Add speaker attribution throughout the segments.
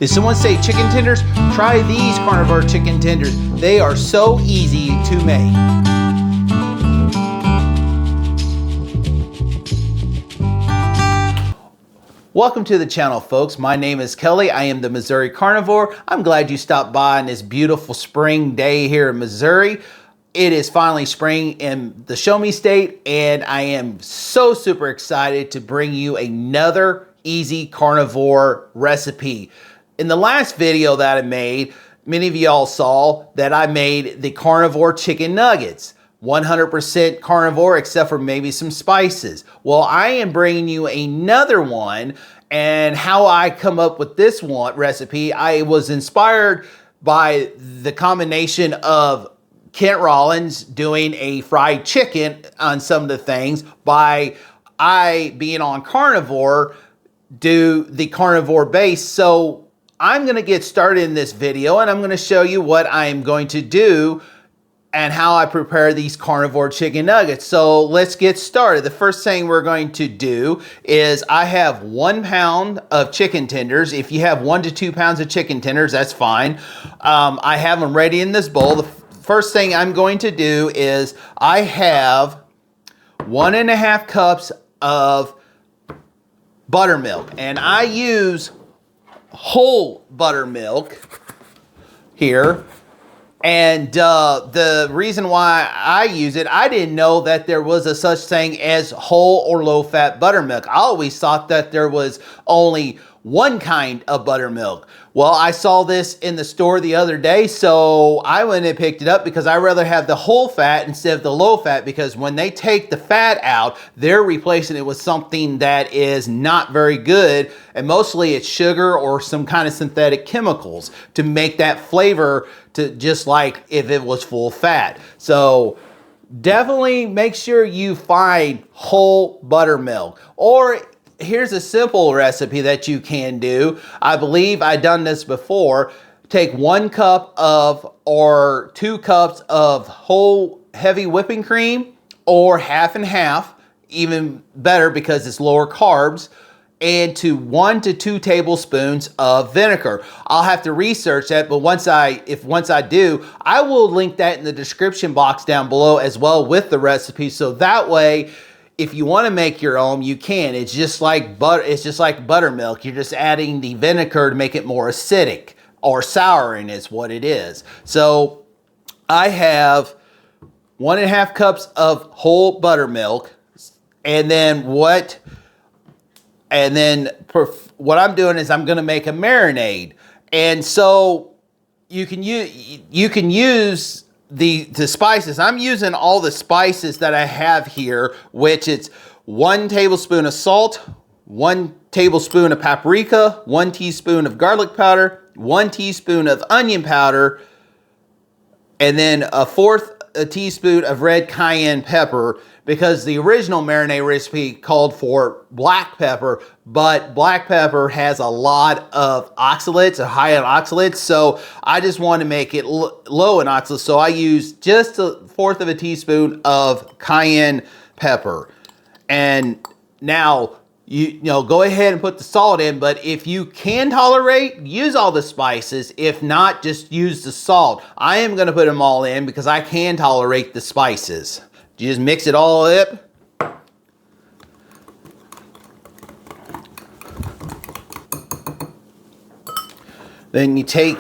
Speaker 1: Did someone say chicken tenders? Try these Carnivore chicken tenders. They are so easy to make. Welcome to the channel, folks. My name is Kelly. I am the Missouri Carnivore. I'm glad you stopped by on this beautiful spring day here in Missouri. It is finally spring in the Show Me State, and I am so super excited to bring you another easy carnivore recipe. In the last video that I made, many of y'all saw that I made the carnivore chicken nuggets. 100% carnivore except for maybe some spices. Well, I am bringing you another one, and how I come up with this one recipe, I was inspired by the combination of Kent Rollins doing a fried chicken on some of the things, by I being on carnivore, do the carnivore base. So I'm gonna get started in this video, and I'm gonna show you what I'm going to do and how I prepare these carnivore chicken nuggets. So let's get started. The first thing we're going to do is I have 1 pound of chicken tenders. If you have 1 to 2 pounds of chicken tenders, that's fine. I have them ready in this bowl. The first thing I'm going to do is I have 1.5 cups of buttermilk, and I use whole buttermilk here. And the reason why I use it, I didn't know that there was a such thing as whole or low-fat buttermilk. I always thought that there was only one kind of buttermilk. Well, I saw this in the store the other day, so I went and picked it up because I rather have the whole fat instead of the low fat, because when they take the fat out, they're replacing it with something that is not very good, and mostly it's sugar or some kind of synthetic chemicals to make that flavor to just like if it was full fat. So definitely make sure you find whole buttermilk. Or here's a simple recipe that you can do. I believe I've done this before. Take 1 cup of or 2 cups of whole heavy whipping cream, or half and half, even better because it's lower carbs, and to 1 to 2 tablespoons of vinegar. I'll have to research that, but once I do, I will link that in the description box down below as well with the recipe, so that way if you want to make your own, you can. It's just like buttermilk. You're just adding the vinegar to make it more acidic, or souring is what it is. So I have 1.5 cups of whole buttermilk, and then what I'm doing is I'm going to make a marinade. And so you can use the spices. I'm using all the spices that I have here, which it's 1 tablespoon of salt, 1 tablespoon of paprika, 1 teaspoon of garlic powder, 1 teaspoon of onion powder, and then 1/4 teaspoon of red cayenne pepper, because the original marinade recipe called for black pepper, but black pepper has a lot of oxalates, high in oxalates, so I just want to make it low in oxalates, so I use just 1/4 teaspoon of cayenne pepper. And now, you know, go ahead and put the salt in, but if you can tolerate, use all the spices. If not, just use the salt. I am going to put them all in because I can tolerate the spices. You just mix it all up. Then you take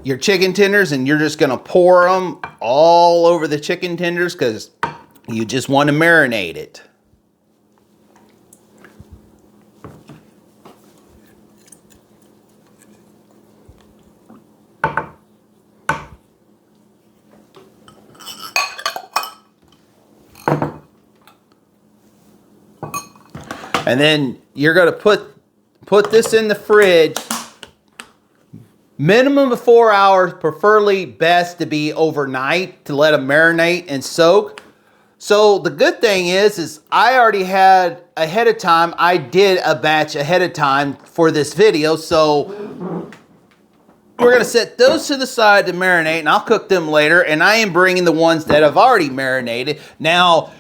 Speaker 1: your chicken tenders and you're just going to pour them all over the chicken tenders because you just want to marinate it. And then you're going to put this in the fridge, minimum of 4 hours, preferably best to be overnight to let them marinate and soak. So the good thing is I already had ahead of time, I did a batch ahead of time for this video. So we're going to set those to the side to marinate, and I'll cook them later. And I am bringing the ones that I've already marinated. Now,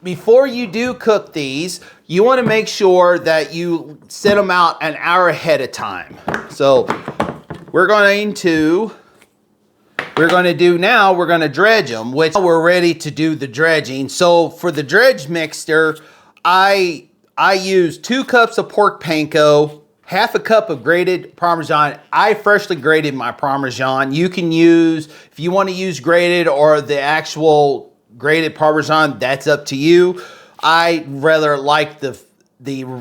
Speaker 1: before you do cook these, you want to make sure that you set them out an hour ahead of time. So we're going to dredge them, which we're ready to do the dredging. So for the dredge mixture, I use 2 cups of pork panko, half a cup of grated Parmesan. I freshly grated my Parmesan. You can use, if you want to use grated or the actual grated Parmesan, that's up to you. I rather like the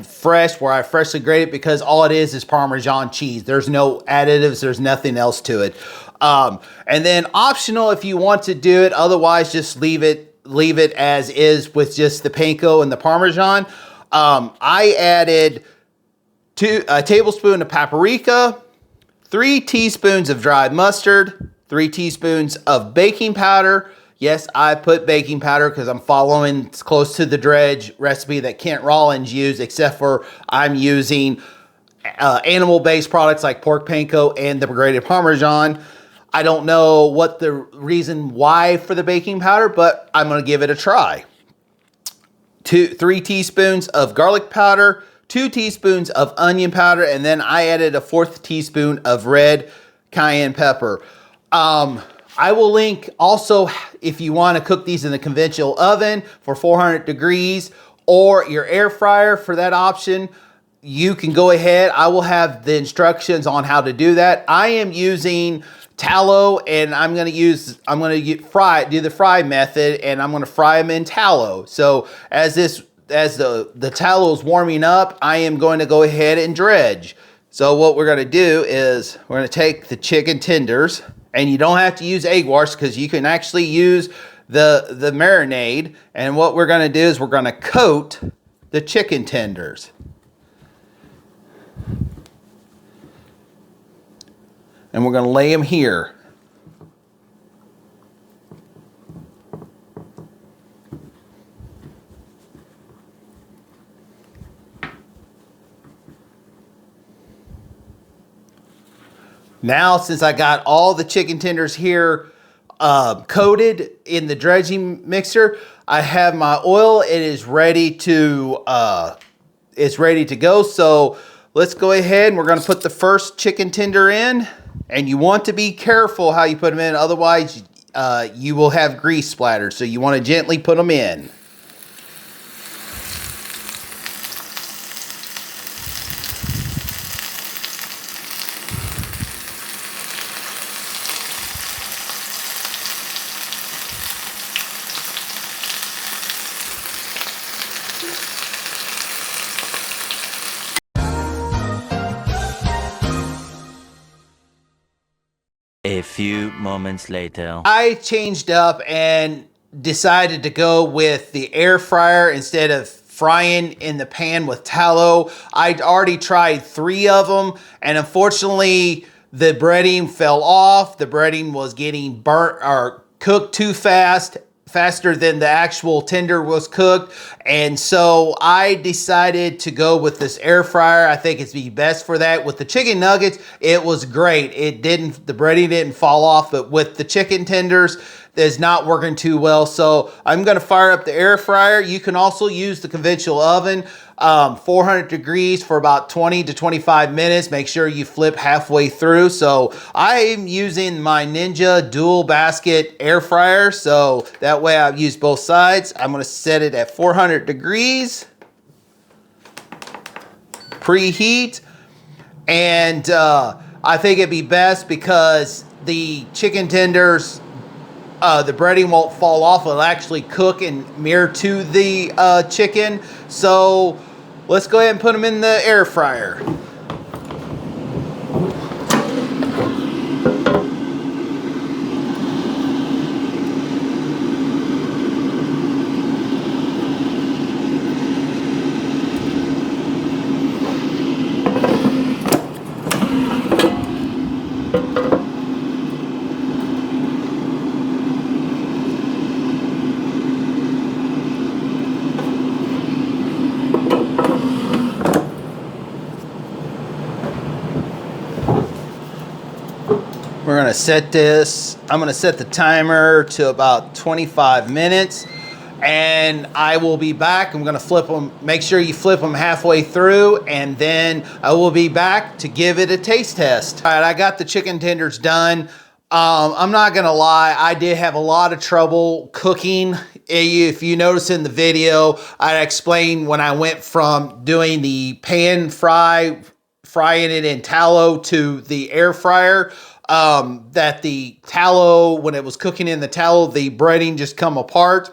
Speaker 1: fresh, where I freshly grate it, because all it is Parmesan cheese. There's no additives, there's nothing else to it. And then optional if you want to do it, otherwise just leave it as is with just the panko and the Parmesan. I added a tablespoon of paprika, 3 teaspoons of dried mustard, 3 teaspoons of baking powder. Yes, I put baking powder because I'm following close to the Dredge recipe that Kent Rollins used, except for I'm using animal-based products like pork panko and the grated Parmesan. I don't know what the reason why for the baking powder, but I'm going to give it a try. 3 teaspoons of garlic powder, 2 teaspoons of onion powder, and then I added a 1/4 teaspoon of red cayenne pepper. I will link also, if you want to cook these in the conventional oven for 400 degrees or your air fryer for that option, you can go ahead. I will have the instructions on how to do that. I am using tallow, and I'm going to do the fry method, and I'm going to fry them in tallow. So as the tallow is warming up, I am going to go ahead and dredge. So what we're going to do is we're going to take the chicken tenders, and you don't have to use egg wash because you can actually use the marinade. And what we're going to do is we're going to coat the chicken tenders. And we're going to lay them here. Now, since I got all the chicken tenders here coated in the dredging mixer, I have my oil. It is ready to go. So let's go ahead and we're going to put the first chicken tender in. And you want to be careful how you put them in, otherwise you will have grease splatter. So you want to gently put them in.
Speaker 2: A few moments later.
Speaker 1: I changed up and decided to go with the air fryer instead of frying in the pan with tallow. I'd already tried 3 of them, and unfortunately the breading fell off. The breading was getting burnt or cooked too fast, faster than the actual tender was cooked. And so I decided to go with this air fryer. I think it's the best for that. With the chicken nuggets, it was great. The breading didn't fall off, but with the chicken tenders, it's not working too well. So I'm going to fire up the air fryer. You can also use the conventional oven, 400 degrees for about 20 to 25 minutes. Make sure you flip halfway through. So I'm using my Ninja dual basket air fryer. So that way I've used both sides. I'm going to set it at 400 degrees. Preheat. And I think it'd be best because the chicken tenders, the breading won't fall off. It'll actually cook and mirror to the chicken. So let's go ahead and put them in the air fryer. We're gonna set this, I'm gonna set the timer to about 25 minutes. and I will be back. I'm gonna flip them, make sure you flip them halfway through, and then I will be back to give it a taste test. All right, I got the chicken tenders done. I'm not gonna lie, I did have a lot of trouble cooking. If you notice in the video, I explained when I went from doing the pan frying it in tallow to the air fryer, that the tallow, when it was cooking in the tallow, the breading just come apart.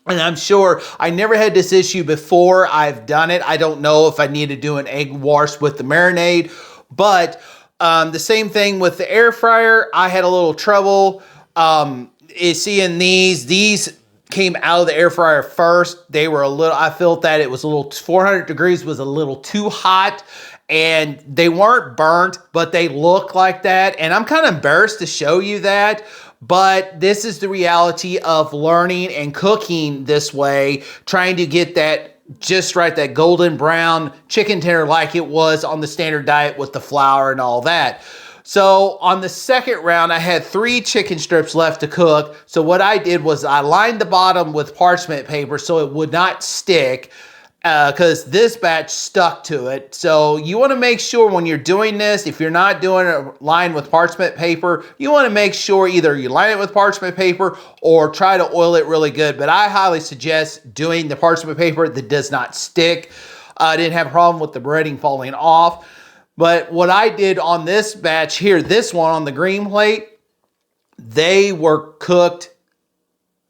Speaker 1: And I'm sure I never had this issue before I've done it. I don't know if I need to do an egg wash with the marinade, but the same thing with the air fryer. I had a little trouble seeing these came out of the air fryer first. They were a little, I felt that it was a little, 400 degrees was a little too hot, and they weren't burnt, but they look like that. And I'm kind of embarrassed to show you that, but this is the reality of learning and cooking this way, trying to get that just right, that golden brown chicken tender like it was on the standard diet with the flour and all that. So on the second round, I had 3 chicken strips left to cook. So what I did was I lined the bottom with parchment paper so it would not stick, because this batch stuck to it. So you want to make sure when you're doing this, if you're not doing it lined with parchment paper, you want to make sure either you line it with parchment paper or try to oil it really good. But I highly suggest doing the parchment paper that does not stick. I didn't have a problem with the breading falling off. But what I did on this batch here, this one on the green plate, they were cooked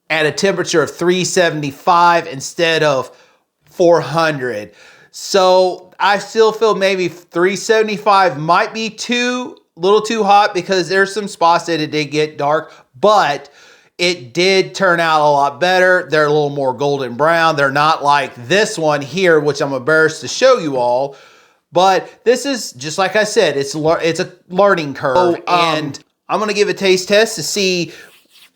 Speaker 1: at a temperature of 375 instead of 400. So I still feel maybe 375 might be a little too hot, because there's some spots that it did get dark, but it did turn out a lot better. They're a little more golden brown. They're not like this one here, which I'm embarrassed to show you all. But this is, just like I said, it's a learning curve. And I'm going to give a taste test to see,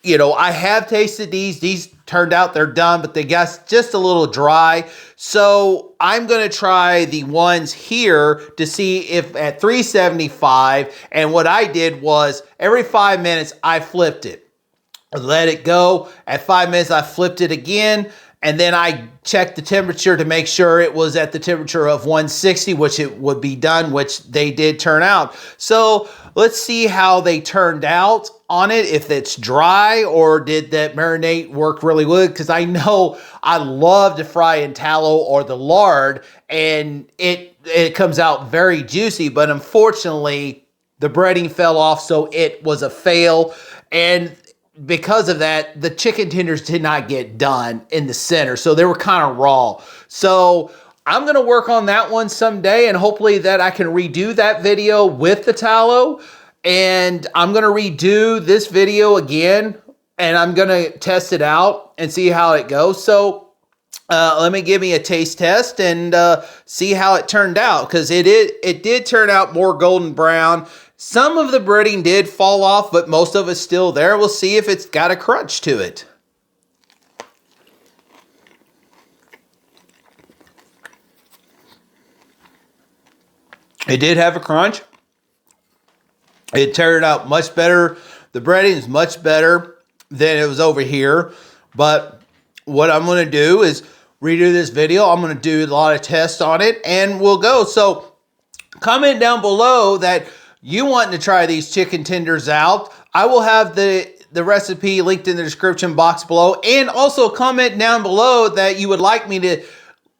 Speaker 1: you know, I have tasted these. These turned out they're done, but they got just a little dry. So I'm going to try the ones here to see if at 375. And what I did was every 5 minutes, I flipped it. Let it go. At 5 minutes, I flipped it again. And then I checked the temperature to make sure it was at the temperature of 160, which it would be done, which they did turn out. So let's see how they turned out on it, if it's dry or did that marinade work really good, because I know I love to fry in tallow or the lard, and it comes out very juicy, but unfortunately the breading fell off, so it was a fail. And because of that, the chicken tenders did not get done in the center, so they were kind of raw. So I'm going to work on that one someday, and hopefully that I can redo that video with the tallow. And I'm going to redo this video again, and I'm going to test it out and see how it goes. So let me give me a taste test and see how it turned out, because it did turn out more golden brown. Some of the breading did fall off, but most of it's still there. We'll see if it's got a crunch to it. It did have a crunch. It turned out much better. The breading is much better than it was over here. But what I'm going to do is redo this video. I'm going to do a lot of tests on it, and we'll go. So comment down below that you want to try these chicken tenders out. I will have the recipe linked in the description box below. And also comment down below that you would like me to,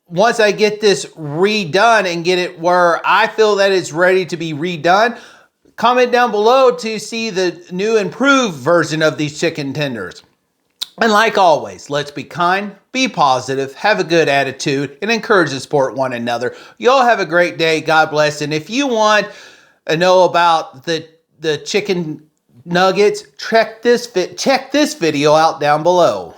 Speaker 1: once I get this redone and get it where I feel that it's ready to be redone, comment down below to see the new improved version of these chicken tenders. And like always, let's be kind, be positive, have a good attitude, and encourage and support one another. You all have a great day. God bless. And if you want to know about the chicken nuggets, check this video out down below.